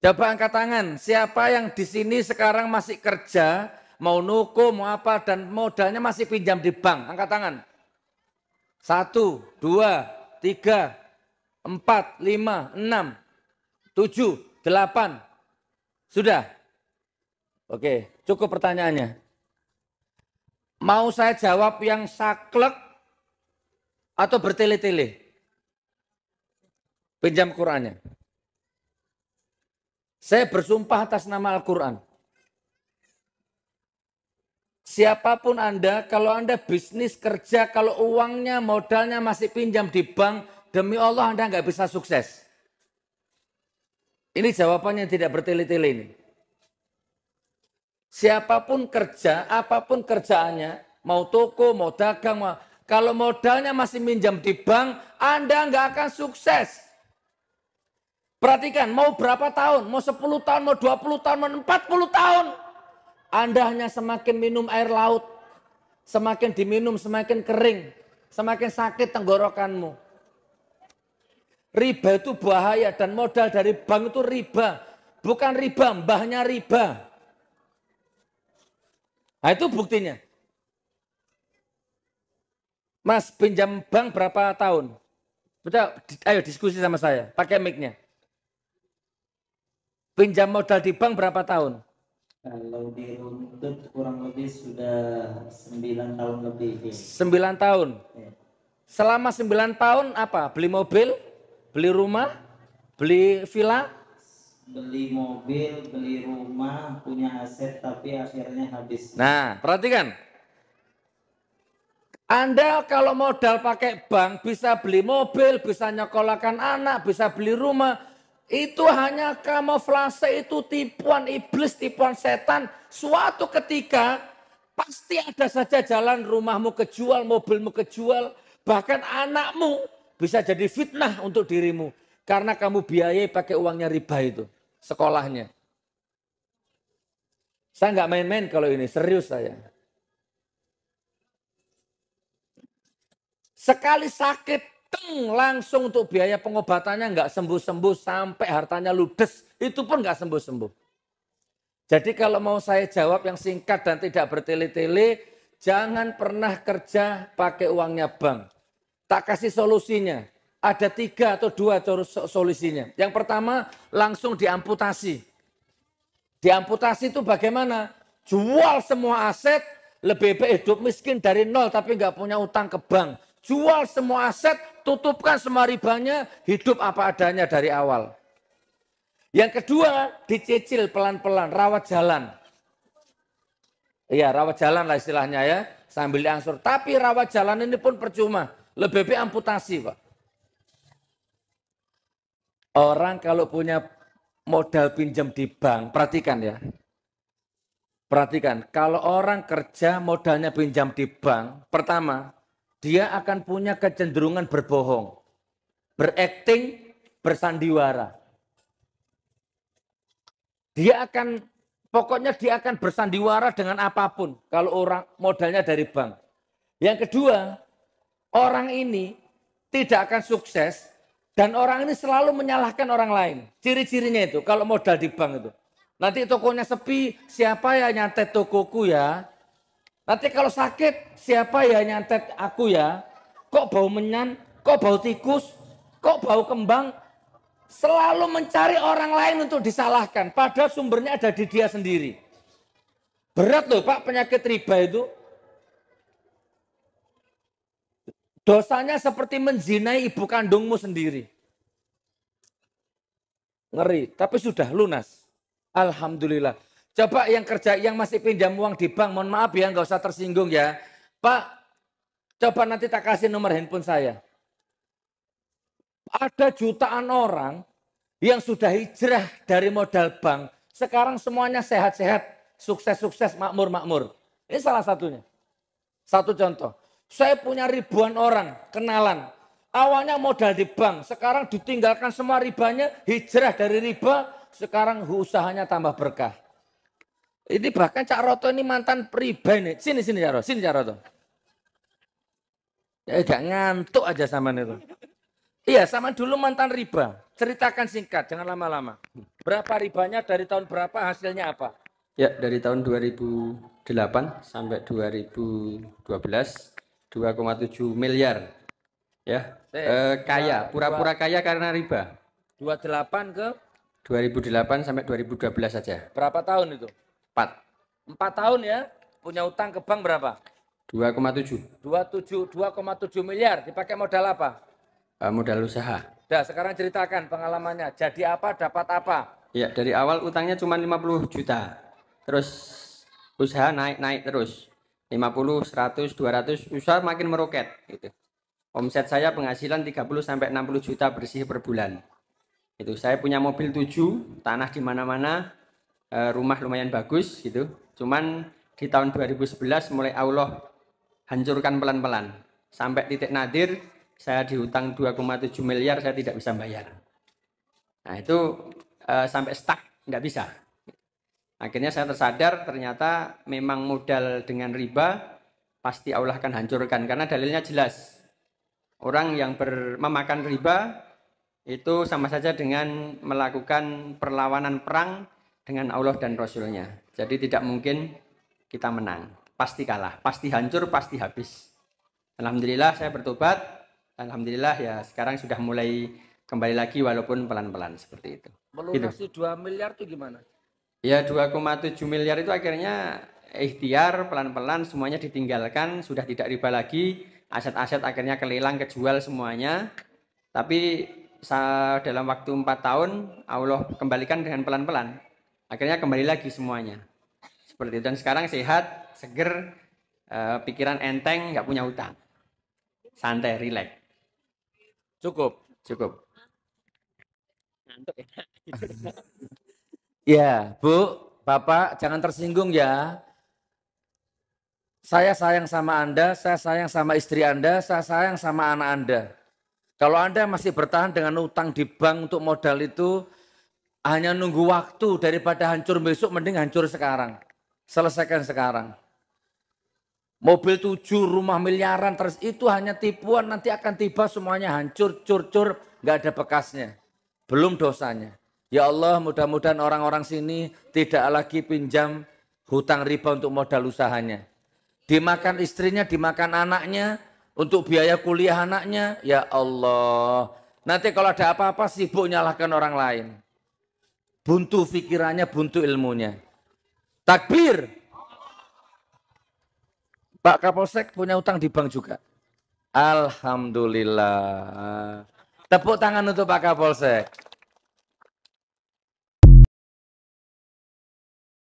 Coba angkat tangan, siapa yang di sini sekarang masih kerja, mau nuku, mau apa, dan modalnya masih pinjam di bank? Angkat tangan. 1, 2, 3, 4, 5, 6, 7, 8. Sudah? Oke, cukup pertanyaannya. Mau saya jawab yang saklek atau bertele-tele? Pinjam Qurannya. Saya bersumpah atas nama Al-Quran. Siapapun Anda, kalau Anda bisnis kerja, kalau uangnya, modalnya masih pinjam di bank, demi Allah Anda nggak bisa sukses. Ini jawabannya tidak bertele-tele ini. Siapapun kerja, apapun kerjaannya, mau toko, mau dagang, kalau modalnya masih minjam di bank, Anda nggak akan sukses. Perhatikan, mau berapa tahun, mau 10 tahun, mau 20 tahun, mau 40 tahun. Anda hanya semakin minum air laut, semakin diminum semakin kering, semakin sakit tenggorokanmu. Riba itu bahaya dan modal dari bank itu riba. Bukan riba, mbahnya riba. Nah itu buktinya. Mas pinjam bank berapa tahun? Betul, ayo diskusi sama saya, pakai mic-nya. Pinjam modal di bank berapa tahun? Kalau diruntut kurang lebih sudah 9 tahun lebih. 9 tahun. Ya. Selama 9 tahun apa? Beli mobil, beli rumah, beli villa? Beli mobil, beli rumah, punya aset tapi akhirnya habis. Nah, perhatikan. Anda kalau modal pakai bank bisa beli mobil, bisa nyekolahkan anak, bisa beli rumah. Itu hanya kamuflase, itu tipuan iblis, tipuan setan. Suatu ketika pasti ada saja jalan rumahmu kejual, mobilmu kejual. Bahkan anakmu bisa jadi fitnah untuk dirimu. Karena kamu biayai pakai uangnya riba itu, sekolahnya. Saya nggak main-main kalau ini, serius saya. Sekali sakit, langsung untuk biaya pengobatannya nggak sembuh-sembuh sampai hartanya ludes, itu pun nggak sembuh-sembuh. Jadi kalau mau saya jawab yang singkat dan tidak bertele-tele, jangan pernah kerja pakai uangnya bank. Tak kasih solusinya, ada 3 atau 2 solusinya. Yang pertama langsung diamputasi. Diamputasi itu bagaimana? Jual semua aset, lebih baik hidup miskin dari nol tapi nggak punya utang ke bank. Jual semua aset, tutupkan semua ribanya, hidup apa adanya dari awal. Yang kedua, dicicil pelan-pelan, rawat jalan. Iya, rawat jalan lah istilahnya ya, sambil diangsur. Tapi rawat jalan ini pun percuma, lebih baik amputasi Pak. Orang kalau punya modal pinjam di bank, perhatikan ya. Perhatikan, kalau orang kerja modalnya pinjam di bank, pertama, dia akan punya kecenderungan berbohong, berakting, bersandiwara. Pokoknya dia akan bersandiwara dengan apapun kalau orang modalnya dari bank. Yang kedua, orang ini tidak akan sukses dan orang ini selalu menyalahkan orang lain. Ciri-cirinya itu kalau modal di bank itu. Nanti tokonya sepi, siapa ya nyantet tokoku ya? Nanti kalau sakit, siapa ya nyantet aku ya? Kok bau menyan? Kok bau tikus? Kok bau kembang? Selalu mencari orang lain untuk disalahkan. Padahal sumbernya ada di dia sendiri. Berat loh Pak penyakit riba itu. Dosanya seperti menzinai ibu kandungmu sendiri. Ngeri, tapi sudah lunas. Alhamdulillah. Coba yang kerja, yang masih pinjam uang di bank, mohon maaf ya, nggak usah tersinggung ya. Pak, coba nanti tak kasih nomor handphone saya. Ada jutaan orang yang sudah hijrah dari modal bank. Sekarang semuanya sehat-sehat, sukses-sukses, makmur-makmur. Ini salah satunya. Satu contoh. Saya punya ribuan orang, kenalan. Awalnya modal di bank, sekarang ditinggalkan semua ribanya, hijrah dari riba, sekarang usahanya tambah berkah. Ini bahkan Cak Roto ini mantan riba ini. Sini Cak Roto, sini Cak Roto. Ya gak ngantuk aja sama itu. Iya, sama dulu mantan riba. Ceritakan singkat, jangan lama-lama. Berapa ribanya, dari tahun berapa, hasilnya apa? Ya, dari tahun 2008 sampai 2012, 2,7 miliar. Ya, kaya, pura-pura kaya karena riba. 28 ke 2008 sampai 2012 saja. berapa tahun itu? 4. 4 tahun ya. Punya utang ke bank berapa? 2,7. 2,7 miliar. Dipakai modal apa? Modal usaha. Dah, sekarang ceritakan pengalamannya. Jadi apa, dapat apa? Ya, dari awal utangnya cuma 50 juta. Terus usaha naik terus. 50, 100, 200, usaha makin meroket gitu. Omset saya penghasilan 30 sampai 60 juta bersih per bulan. Itu saya punya mobil 7, tanah di mana-mana, rumah lumayan bagus gitu. Cuman di tahun 2011 mulai Allah hancurkan pelan-pelan. Sampai titik nadir saya dihutang 2,7 miliar, saya tidak bisa bayar. Nah itu sampai stuck, nggak bisa. Akhirnya saya tersadar ternyata memang modal dengan riba pasti Allah akan hancurkan. Karena dalilnya jelas. Orang yang memakan riba itu sama saja dengan melakukan perlawanan perang dengan Allah dan Rasulnya. Jadi tidak mungkin kita menang. Pasti kalah, pasti hancur, pasti habis. Alhamdulillah saya bertobat. Alhamdulillah ya sekarang sudah mulai kembali lagi walaupun pelan-pelan seperti itu. Melunasi gitu. 2 miliar itu gimana? Ya 2,7 miliar itu akhirnya ikhtiar pelan-pelan semuanya ditinggalkan, sudah tidak riba lagi, aset-aset akhirnya kelelang, kejual semuanya. Tapi dalam waktu 4 tahun Allah kembalikan dengan pelan-pelan. Akhirnya kembali lagi semuanya. Seperti itu. Dan sekarang sehat, seger, pikiran enteng, nggak punya utang. Santai, rileks. Cukup. Cukup. Ya, Bu, Bapak jangan tersinggung ya. Saya sayang sama Anda, saya sayang sama istri Anda, saya sayang sama anak Anda. Kalau Anda masih bertahan dengan utang di bank untuk modal itu, hanya nunggu waktu daripada hancur besok, mending hancur sekarang. Selesaikan sekarang. Mobil 7, rumah miliaran, terus itu hanya tipuan, nanti akan tiba semuanya hancur, cur-cur, nggak ada bekasnya. Belum dosanya. Ya Allah, mudah-mudahan orang-orang sini tidak lagi pinjam hutang riba untuk modal usahanya. Dimakan istrinya, dimakan anaknya, untuk biaya kuliah anaknya, ya Allah. Nanti kalau ada apa-apa sibuk nyalahkan orang lain. Buntu pikirannya, buntu ilmunya. Takbir. Pak Kapolsek punya utang di bank juga. Alhamdulillah. Tepuk tangan untuk Pak Kapolsek.